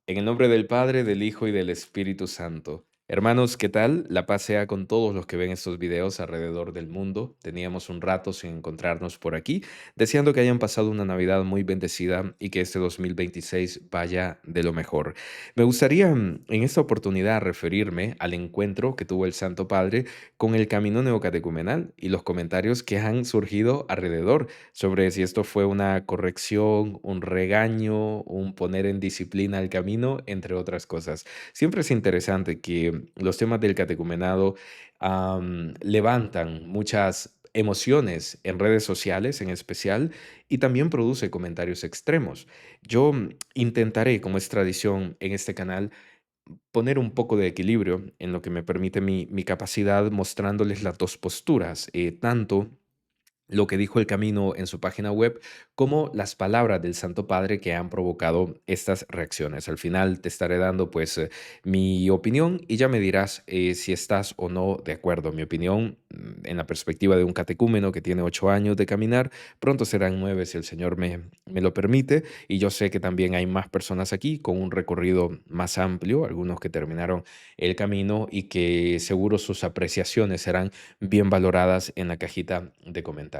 En el nombre del Padre, del Hijo y del Espíritu Santo. Hermanos, ¿qué tal? La paz sea con todos los que ven estos videos alrededor del mundo. Teníamos un rato sin encontrarnos por aquí, deseando que hayan pasado una Navidad muy bendecida y que este 2026 vaya de lo mejor. Me gustaría en esta oportunidad referirme al encuentro que tuvo el Santo Padre con el Camino Neocatecumenal y los comentarios que han surgido alrededor sobre si esto fue una corrección, un regaño, un poner en disciplina el camino, entre otras cosas. Siempre es interesante que los temas del catecumenado levantan muchas emociones en redes sociales en especial y también produce comentarios extremos. Yo intentaré, como es tradición en este canal, poner un poco de equilibrio en lo que me permite mi capacidad mostrándoles las dos posturas, tanto lo que dijo el Camino en su página web, como las palabras del Santo Padre que han provocado estas reacciones. Al final te estaré dando pues mi opinión y ya me dirás si estás o no de acuerdo. Mi opinión en la perspectiva de un catecúmeno que tiene 8 años de caminar, pronto serán 9 si el Señor me lo permite, y yo sé que también hay más personas aquí con un recorrido más amplio, algunos que terminaron el camino y que seguro sus apreciaciones serán bien valoradas en la cajita de comentarios.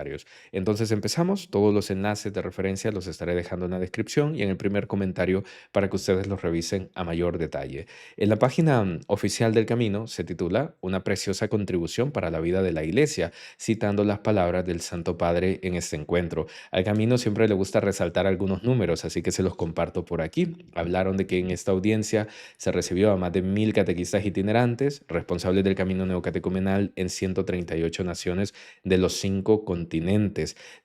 Entonces empezamos, todos los enlaces de referencia los estaré dejando en la descripción y en el primer comentario para que ustedes los revisen a mayor detalle. En la página oficial del Camino se titula Una preciosa contribución para la vida de la Iglesia, citando las palabras del Santo Padre en este encuentro. Al Camino siempre le gusta resaltar algunos números, así que se los comparto por aquí. Hablaron de que en esta audiencia se recibió a más de 1000 catequistas itinerantes, responsables del camino neocatecumenal en 138 naciones de los 5 continentes.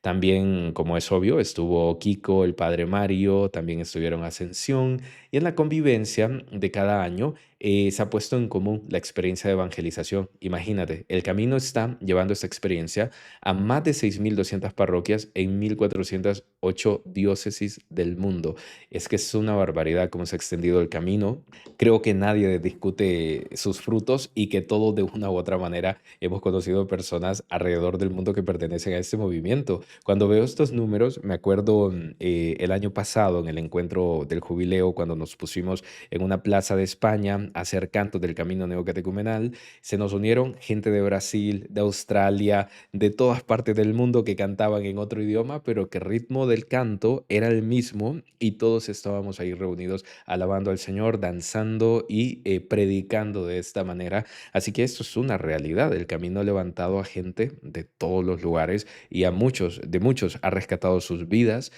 También, como es obvio, estuvo Kiko, el padre Mario, también estuvieron Ascensión, y en la convivencia de cada año se ha puesto en común la experiencia de evangelización. Imagínate, el camino está llevando esta experiencia a más de 6200 parroquias en 1408 diócesis del mundo. Es que es una barbaridad cómo se ha extendido el camino. Creo que nadie discute sus frutos y que todos de una u otra manera hemos conocido personas alrededor del mundo que pertenecen a este movimiento. Cuando veo estos números, me acuerdo el año pasado en el encuentro del jubileo, cuando nos pusimos en una plaza de España a hacer cantos del camino neocatecumenal, se nos unieron gente de Brasil, de Australia, de todas partes del mundo que cantaban en otro idioma, pero que el ritmo del canto era el mismo y todos estábamos ahí reunidos alabando al Señor, danzando y predicando de esta manera. Así que esto es una realidad. El camino ha levantado a gente de todos los lugares y a muchos, de muchos, ha rescatado sus vidas,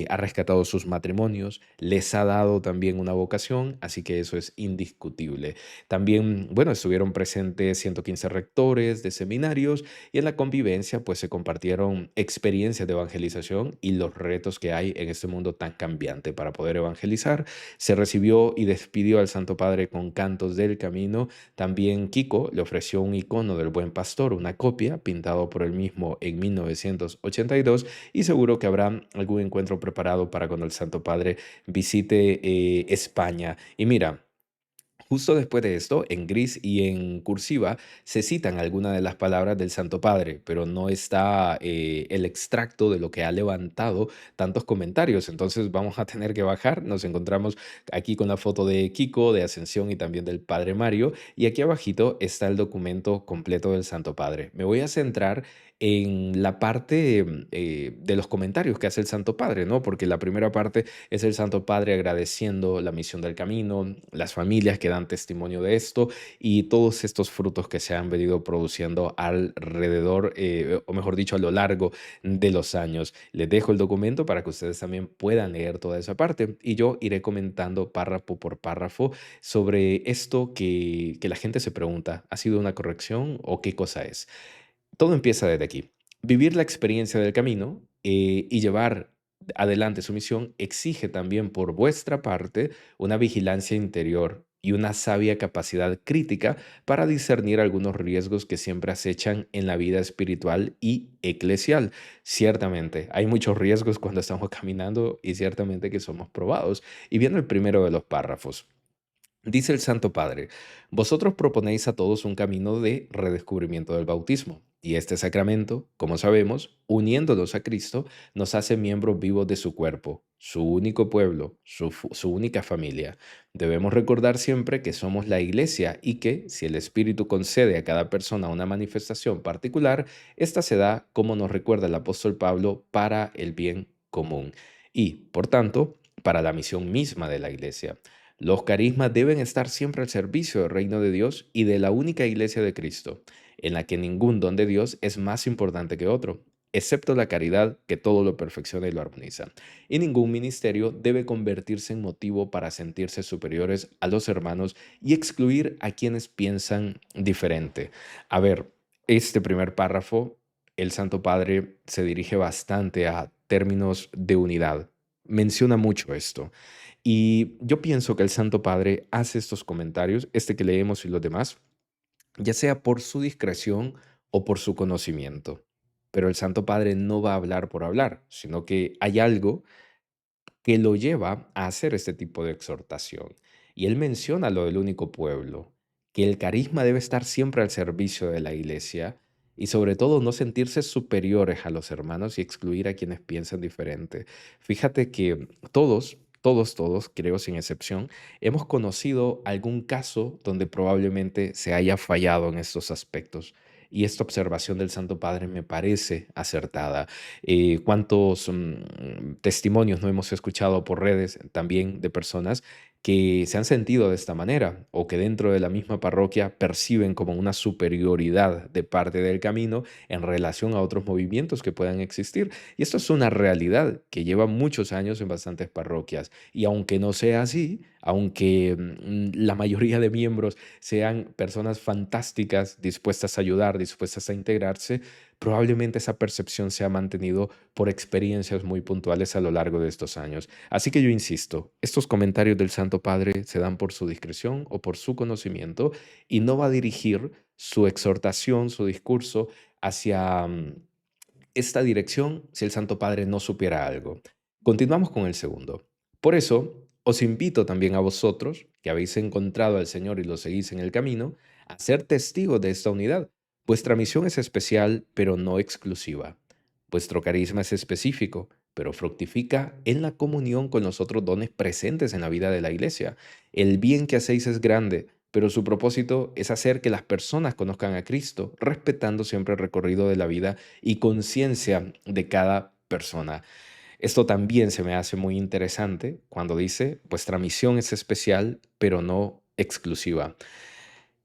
ha rescatado sus matrimonios, les ha dado también una vocación, así que eso es indiscutible. También, bueno, estuvieron presentes 115 rectores de seminarios y en la convivencia pues se compartieron experiencias de evangelización y los retos que hay en este mundo tan cambiante para poder evangelizar. Se recibió y despidió al Santo Padre con cantos del camino. También Kiko le ofreció un icono del Buen Pastor, una copia pintado por él mismo en 1982, y seguro que habrá algún encuentro preparado para cuando el Santo Padre visite España. Y mira, justo después de esto, en gris y en cursiva, se citan algunas de las palabras del Santo Padre, pero no está el extracto de lo que ha levantado tantos comentarios. Entonces vamos a tener que bajar. Nos encontramos aquí con la foto de Kiko, de Ascensión y también del Padre Mario. Y aquí abajito está el documento completo del Santo Padre. Me voy a centrar en la parte de los comentarios que hace el Santo Padre, ¿no? Porque la primera parte es el Santo Padre agradeciendo la misión del camino, las familias que dan testimonio de esto y todos estos frutos que se han venido produciendo alrededor, o mejor dicho, a lo largo de los años. Les dejo el documento para que ustedes también puedan leer toda esa parte y yo iré comentando párrafo por párrafo sobre esto que la gente se pregunta, ¿ha sido una corrección o qué cosa es? Todo empieza desde aquí. Vivir la experiencia del camino y llevar adelante su misión exige también por vuestra parte una vigilancia interior y una sabia capacidad crítica para discernir algunos riesgos que siempre acechan en la vida espiritual y eclesial. Ciertamente, hay muchos riesgos cuando estamos caminando y ciertamente que somos probados. Y viene el primero de los párrafos. Dice el Santo Padre, vosotros proponéis a todos un camino de redescubrimiento del bautismo, Y este sacramento, como sabemos, uniéndonos a Cristo, nos hace miembros vivos de su cuerpo, su único pueblo, su única familia. Debemos recordar siempre que somos la iglesia y que, si el Espíritu concede a cada persona una manifestación particular, esta se da, como nos recuerda el apóstol Pablo, para el bien común y, por tanto, para la misión misma de la iglesia. Los carismas deben estar siempre al servicio del reino de Dios y de la única iglesia de Cristo, en la que ningún don de Dios es más importante que otro, excepto la caridad que todo lo perfecciona y lo armoniza. Y ningún ministerio debe convertirse en motivo para sentirse superiores a los hermanos y excluir a quienes piensan diferente. A ver, este primer párrafo, el Santo Padre se dirige bastante a términos de unidad. Menciona mucho esto. Y yo pienso que el Santo Padre hace estos comentarios, este que leemos y los demás, ya sea por su discreción o por su conocimiento. Pero el Santo Padre no va a hablar por hablar, sino que hay algo que lo lleva a hacer este tipo de exhortación. Y él menciona lo del único pueblo, que el carisma debe estar siempre al servicio de la iglesia y sobre todo no sentirse superiores a los hermanos y excluir a quienes piensan diferente. Fíjate que todos, creo sin excepción, hemos conocido algún caso donde probablemente se haya fallado en estos aspectos. Y esta observación del Santo Padre me parece acertada. ¿Cuántos testimonios no hemos escuchado por redes también de personas que se han sentido de esta manera o que dentro de la misma parroquia perciben como una superioridad de parte del camino en relación a otros movimientos que puedan existir? Y esto es una realidad que lleva muchos años en bastantes parroquias. Y aunque no sea así, aunque la mayoría de miembros sean personas fantásticas, dispuestas a ayudar, dispuestas a integrarse, probablemente esa percepción se ha mantenido por experiencias muy puntuales a lo largo de estos años. Así que yo insisto, estos comentarios del Santo Padre se dan por su discreción o por su conocimiento y no va a dirigir su exhortación, su discurso hacia esta dirección si el Santo Padre no supiera algo. Continuamos con el segundo. Por eso, os invito también a vosotros, que habéis encontrado al Señor y lo seguís en el camino, a ser testigos de esta unidad. Vuestra misión es especial, pero no exclusiva. Vuestro carisma es específico, pero fructifica en la comunión con los otros dones presentes en la vida de la iglesia. El bien que hacéis es grande, pero su propósito es hacer que las personas conozcan a Cristo, respetando siempre el recorrido de la vida y conciencia de cada persona. Esto también se me hace muy interesante cuando dice, vuestra misión es especial, pero no exclusiva.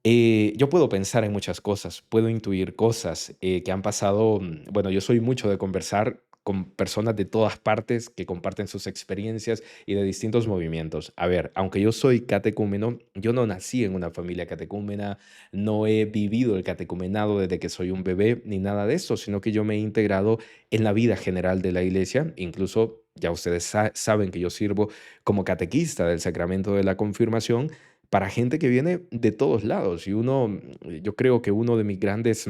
Yo puedo pensar en muchas cosas, puedo intuir cosas que han pasado. Bueno, yo soy mucho de conversar con personas de todas partes que comparten sus experiencias y de distintos movimientos. A ver, aunque yo soy catecúmeno, yo no nací en una familia catecúmena, no he vivido el catecumenado desde que soy un bebé, ni nada de eso, sino que yo me he integrado en la vida general de la iglesia, incluso ya ustedes saben que yo sirvo como catequista del sacramento de la confirmación para gente que viene de todos lados. Y yo creo que uno de mis grandes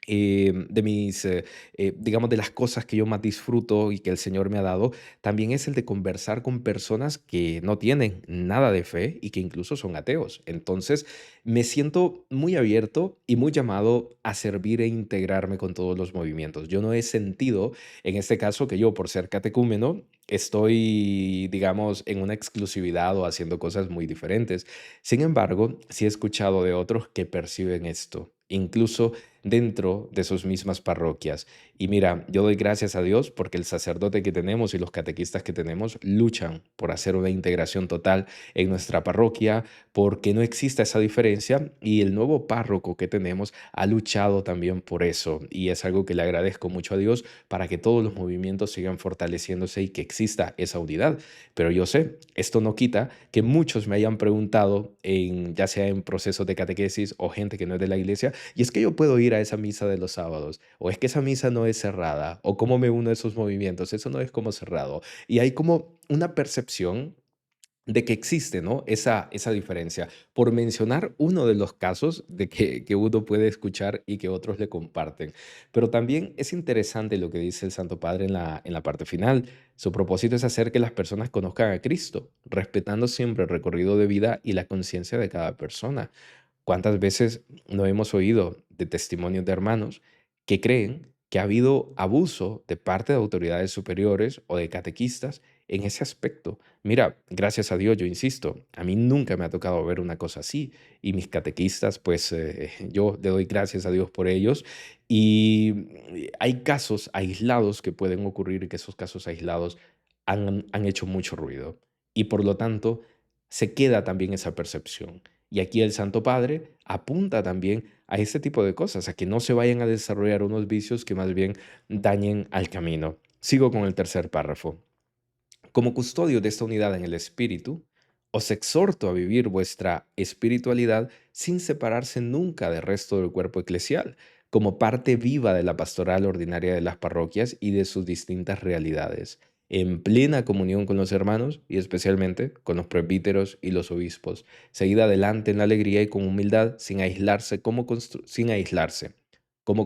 digamos, de las cosas que yo más disfruto y que el Señor me ha dado, también es el de conversar con personas que no tienen nada de fe y que incluso son ateos. Entonces, me siento muy abierto y muy llamado a servir e integrarme con todos los movimientos. Yo no he sentido, en este caso, que yo, por ser catecúmeno, estoy, digamos, en una exclusividad o haciendo cosas muy diferentes. Sin embargo, sí he escuchado de otros que perciben esto. Incluso dentro de sus mismas parroquias. Y mira, yo doy gracias a Dios porque el sacerdote que tenemos y los catequistas que tenemos luchan por hacer una integración total en nuestra parroquia, porque no exista esa diferencia y el nuevo párroco que tenemos ha luchado también por eso y es algo que le agradezco mucho a Dios para que todos los movimientos sigan fortaleciéndose y que exista esa unidad. Pero yo sé, esto no quita que muchos me hayan preguntado, ya sea en procesos de catequesis o gente que no es de la iglesia, y es que yo puedo ir a esa misa de los sábados, o es que esa misa no es cerrada, o cómo me uno a esos movimientos, eso no es como cerrado. Y hay como una percepción de que existe, ¿no? Esa diferencia. Por mencionar uno de los casos de que uno puede escuchar y que otros le comparten. Pero también es interesante lo que dice el Santo Padre en la parte final. Su propósito es hacer que las personas conozcan a Cristo, respetando siempre el recorrido de vida y la conciencia de cada persona. ¿Cuántas veces no hemos oído de testimonios de hermanos que creen que ha habido abuso de parte de autoridades superiores o de catequistas en ese aspecto. Mira, gracias a Dios, yo insisto, a mí nunca me ha tocado ver una cosa así y mis catequistas, pues yo le doy gracias a Dios por ellos y hay casos aislados que pueden ocurrir y que esos casos aislados han hecho mucho ruido y por lo tanto se queda también esa percepción. Y aquí el Santo Padre apunta también a ese tipo de cosas, a que no se vayan a desarrollar unos vicios que más bien dañen al camino. Sigo con el tercer párrafo. Como custodio de esta unidad en el espíritu, os exhorto a vivir vuestra espiritualidad sin separarse nunca del resto del cuerpo eclesial, como parte viva de la pastoral ordinaria de las parroquias y de sus distintas realidades, en plena comunión con los hermanos y especialmente con los presbíteros y los obispos, seguida adelante en la alegría y con humildad, sin aislarse, como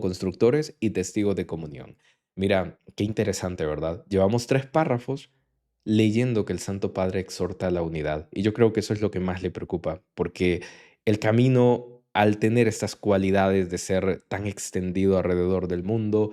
constructores y testigos de comunión. Mira, qué interesante, ¿verdad? Llevamos 3 párrafos leyendo que el Santo Padre exhorta a la unidad. Y yo creo que eso es lo que más le preocupa, porque el camino, al tener estas cualidades de ser tan extendido alrededor del mundo,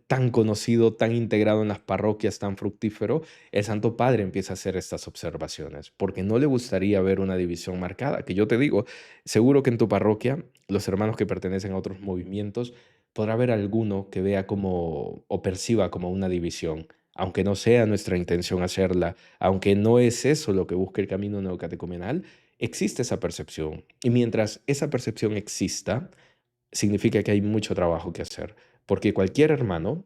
tan conocido, tan integrado en las parroquias, tan fructífero, el Santo Padre empieza a hacer estas observaciones, porque no le gustaría ver una división marcada, que yo te digo, seguro que en tu parroquia, los hermanos que pertenecen a otros movimientos, podrá haber alguno que vea como o perciba como una división aunque no sea nuestra intención hacerla, aunque no es eso lo que busca el camino neocatecumenal, existe esa percepción. Y mientras esa percepción exista, significa que hay mucho trabajo que hacer, porque cualquier hermano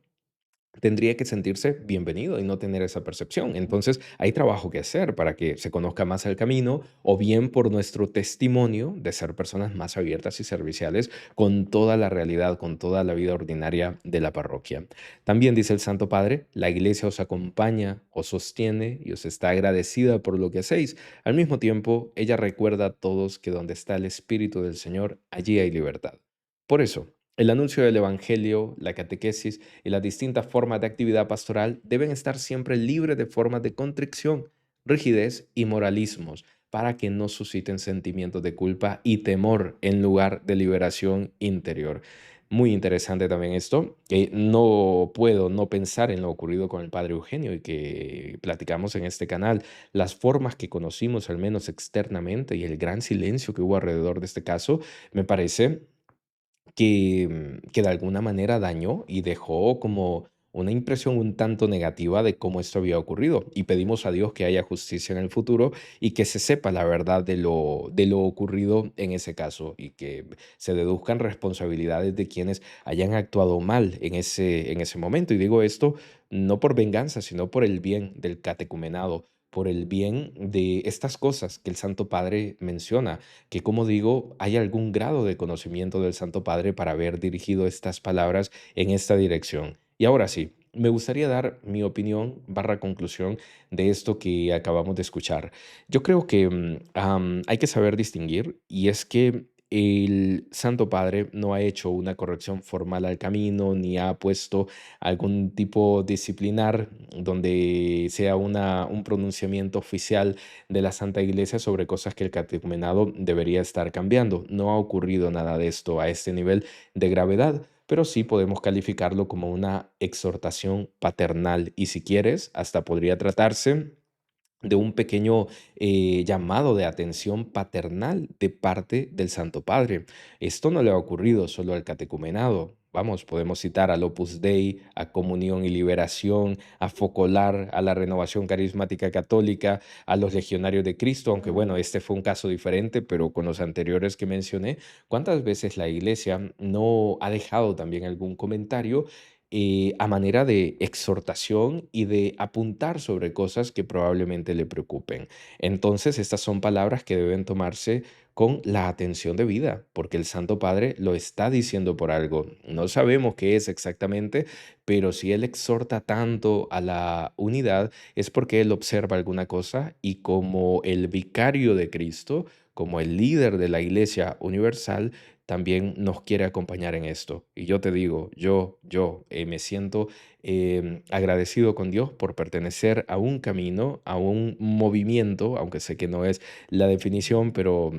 tendría que sentirse bienvenido y no tener esa percepción. Entonces, hay trabajo que hacer para que se conozca más el camino o bien por nuestro testimonio de ser personas más abiertas y serviciales con toda la realidad, con toda la vida ordinaria de la parroquia. También dice el Santo Padre, la iglesia os acompaña, os sostiene y os está agradecida por lo que hacéis. Al mismo tiempo, ella recuerda a todos que donde está el Espíritu del Señor, allí hay libertad. Por eso, el anuncio del Evangelio, la catequesis y las distintas formas de actividad pastoral deben estar siempre libres de formas de contrición, rigidez y moralismos para que no susciten sentimientos de culpa y temor en lugar de liberación interior. Muy interesante también esto, que no puedo no pensar en lo ocurrido con el padre Eugenio y que platicamos en este canal, las formas que conocimos al menos externamente y el gran silencio que hubo alrededor de este caso, me parece que de alguna manera dañó y dejó como una impresión un tanto negativa de cómo esto había ocurrido. Y pedimos a Dios que haya justicia en el futuro y que se sepa la verdad de lo ocurrido en ese caso y que se deduzcan responsabilidades de quienes hayan actuado mal en ese momento. Y digo esto no por venganza, sino por el bien del catecumenado, por el bien de estas cosas que el Santo Padre menciona que, como digo, hay algún grado de conocimiento del Santo Padre para haber dirigido estas palabras en esta dirección. Y ahora sí, me gustaría dar mi opinión barra conclusión de esto que acabamos de escuchar. Yo creo que hay que saber distinguir y es que el Santo Padre no ha hecho una corrección formal al camino ni ha puesto algún tipo disciplinar donde sea un pronunciamiento oficial de la Santa Iglesia sobre cosas que el catecumenado debería estar cambiando. No ha ocurrido nada de esto a este nivel de gravedad, pero sí podemos calificarlo como una exhortación paternal y si quieres, hasta podría tratarse de un pequeño llamado de atención paternal de parte del Santo Padre. Esto no le ha ocurrido solo al catecumenado. Vamos, podemos citar al Opus Dei, a Comunión y Liberación, a Focolar, a la Renovación Carismática Católica, a los Legionarios de Cristo, aunque bueno, este fue un caso diferente, pero con los anteriores que mencioné, ¿cuántas veces la Iglesia no ha dejado también algún comentario a manera de exhortación y de apuntar sobre cosas que probablemente le preocupen? Entonces, estas son palabras que deben tomarse con la atención debida, porque el Santo Padre lo está diciendo por algo. No sabemos qué es exactamente, pero si Él exhorta tanto a la unidad, es porque Él observa alguna cosa y como el vicario de Cristo, como el líder de la Iglesia universal, también nos quiere acompañar en esto. Y yo te digo, yo me siento agradecido con Dios por pertenecer a un camino, a un movimiento, aunque sé que no es la definición, pero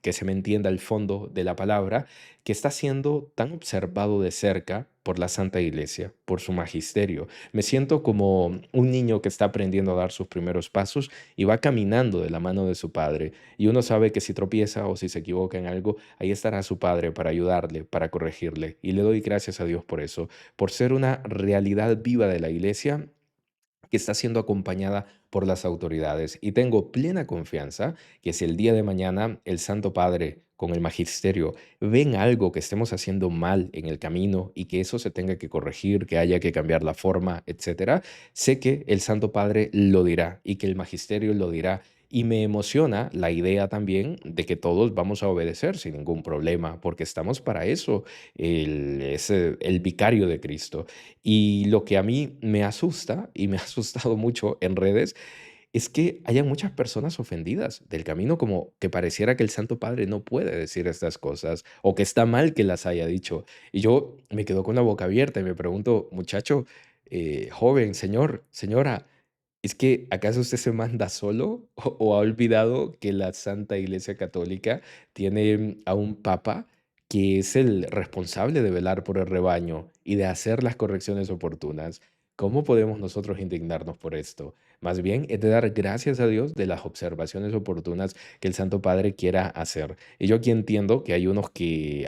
que se me entienda el fondo de la palabra, que está siendo tan observado de cerca por la Santa Iglesia, por su magisterio. Me siento como un niño que está aprendiendo a dar sus primeros pasos y va caminando de la mano de su padre. Y uno sabe que si tropieza o si se equivoca en algo, ahí estará su padre para ayudarle, para corregirle. Y le doy gracias a Dios por eso, por ser una realidad viva de la Iglesia que está siendo acompañada por las autoridades. Y tengo plena confianza que si el día de mañana el Santo Padre con el magisterio ven algo que estemos haciendo mal en el camino y que eso se tenga que corregir, que haya que cambiar la forma, etcétera, sé que el Santo Padre lo dirá y que el magisterio lo dirá. Y me emociona la idea también de que todos vamos a obedecer sin ningún problema, porque estamos para eso. Él es el vicario de Cristo. Y lo que a mí me asusta, y me ha asustado mucho en redes, es que haya muchas personas ofendidas del camino, como que pareciera que el Santo Padre no puede decir estas cosas o que está mal que las haya dicho. Y yo me quedo con la boca abierta y me pregunto, muchacho, joven, señor, señora, ¿es que acaso usted se manda solo o ha olvidado que la Santa Iglesia Católica tiene a un papa que es el responsable de velar por el rebaño y de hacer las correcciones oportunas? ¿Cómo podemos nosotros indignarnos por esto? Más bien es de dar gracias a Dios de las observaciones oportunas que el Santo Padre quiera hacer. Y yo aquí entiendo que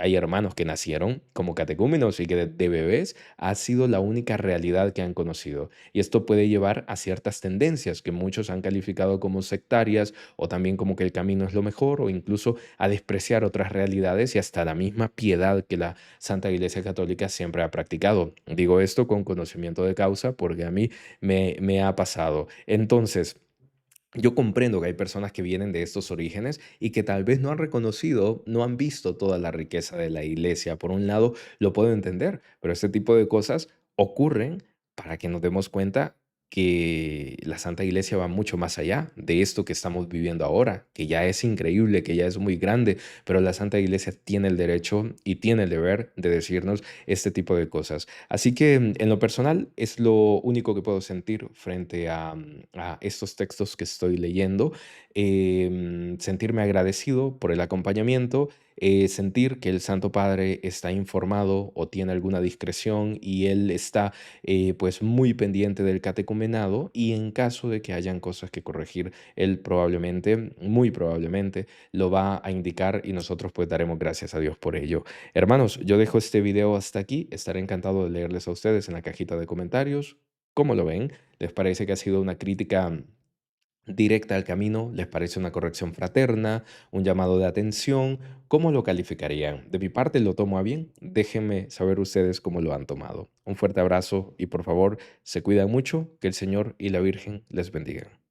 hay hermanos que nacieron como catecúmenos y que de bebés ha sido la única realidad que han conocido. Y esto puede llevar a ciertas tendencias que muchos han calificado como sectarias o también como que el camino es lo mejor o incluso a despreciar otras realidades y hasta la misma piedad que la Santa Iglesia Católica siempre ha practicado. Digo esto con conocimiento de causa porque a mí me ha pasado. Entonces, yo comprendo que hay personas que vienen de estos orígenes y que tal vez no han reconocido, no han visto toda la riqueza de la iglesia. Por un lado, lo puedo entender, pero este tipo de cosas ocurren para que nos demos cuenta que la Santa Iglesia va mucho más allá de esto que estamos viviendo ahora, que ya es increíble, que ya es muy grande, pero la Santa Iglesia tiene el derecho y tiene el deber de decirnos este tipo de cosas. Así que en lo personal es lo único que puedo sentir frente a estos textos que estoy leyendo. Sentirme agradecido por el acompañamiento, sentir que el Santo Padre está informado o tiene alguna discreción y él está pues muy pendiente del catecumenado y en caso de que hayan cosas que corregir, él probablemente, muy probablemente, lo va a indicar y nosotros pues daremos gracias a Dios por ello. Hermanos, yo dejo este video hasta aquí. Estaré encantado de leerles a ustedes en la cajita de comentarios. ¿Cómo lo ven? ¿Les parece que ha sido una crítica directa al camino? ¿Les parece una corrección fraterna? ¿Un llamado de atención? ¿Cómo lo calificarían? De mi parte lo tomo a bien. Déjenme saber ustedes cómo lo han tomado. Un fuerte abrazo y por favor, se cuidan mucho. Que el Señor y la Virgen les bendigan.